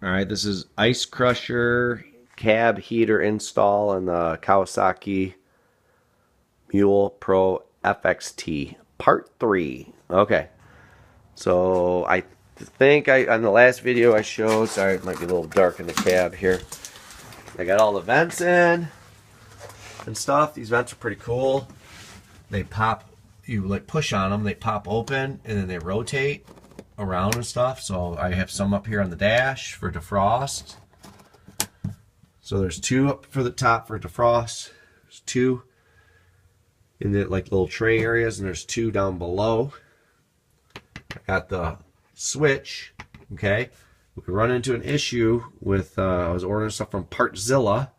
Alright, this is Ice Crusher cab heater install on the Kawasaki Mule Pro FXT Part 3. Okay, so I think on the last video I showed, sorry it might be a little dark in the cab here, I got all the vents in and stuff. These vents are pretty cool. They pop, you like push on them, they pop open and then they rotate around and stuff. So I have some up here on the dash for defrost. So there's two up for the top for defrost. There's two in the like little tray areas, and there's two down below. I got the switch. Okay, we run into an issue with I was ordering stuff from Partzilla,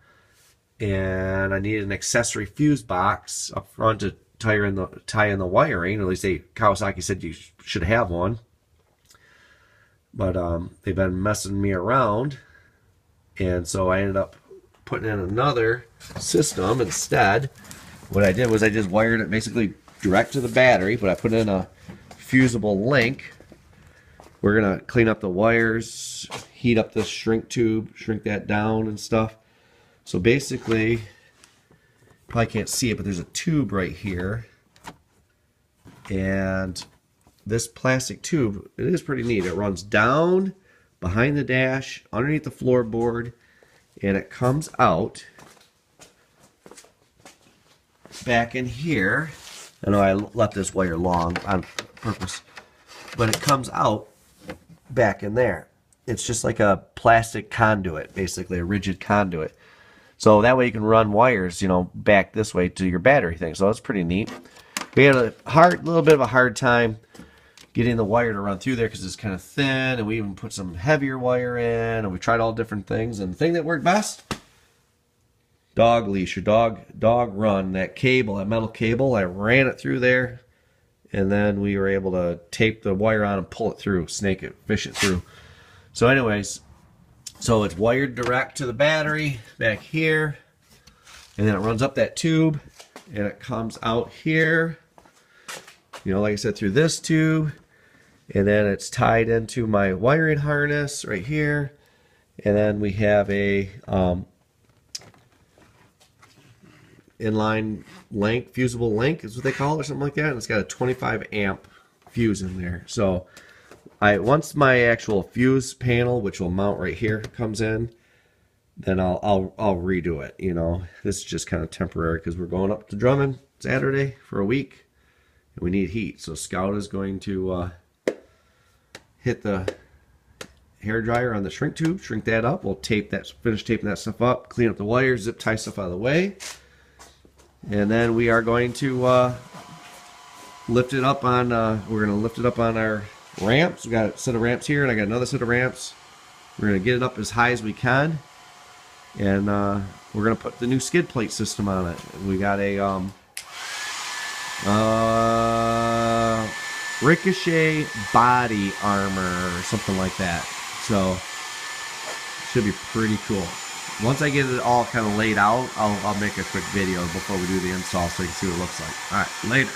and I needed an accessory fuse box up front to tie in the wiring. Or at least Kawasaki said you should have one. But they've been messing me around, and so I ended up putting in another system instead. What I did was I just wired it basically direct to the battery, but I put in a fusible link. We're gonna clean up the wires, heat up this shrink tube, shrink that down and stuff. So basically, probably can't see it, but there's a tube right here, and this plastic tube, it is pretty neat. It runs down behind the dash, underneath the floorboard, and it comes out back in here. I know I left this wire long on purpose, but it comes out back in there. It's just like a plastic conduit, basically a rigid conduit. So that way you can run wires, you know, back this way to your battery thing. So that's pretty neat. We had a little bit of a hard time getting the wire to run through there because it's kind of thin, and we even put some heavier wire in, and we tried all different things, and the thing that worked best, dog leash or dog run, that cable, that metal cable, I ran it through there, and then we were able to tape the wire on and pull it through, snake it, fish it through. So anyways, so it's wired direct to the battery back here, and then it runs up that tube, and it comes out here, you know, like I said, through this tube, and then it's tied into my wiring harness right here, and then we have a inline link, fusible link is what they call it, or something like that, and it's got a 25 amp fuse in there. So once my actual fuse panel, which will mount right here, comes in, then I'll redo it. You know, this is just kind of temporary because we're going up to Drummond Saturday for a week, and we need heat. So Scout is going to hit the hair dryer on the shrink tube, shrink that up. We'll finish taping that stuff up, clean up the wires, zip tie stuff out of the way, and then we are going to lift it up on. We're going to lift it up on our ramps. We got a set of ramps here, and I got another set of ramps. We're going to get it up as high as we can, and we're going to put the new skid plate system on it. We got a Ricochet body armor or something like that. So should be pretty cool. Once I get it all kind of laid out, I'll make a quick video before we do the install so you can see what it looks like. All right, later.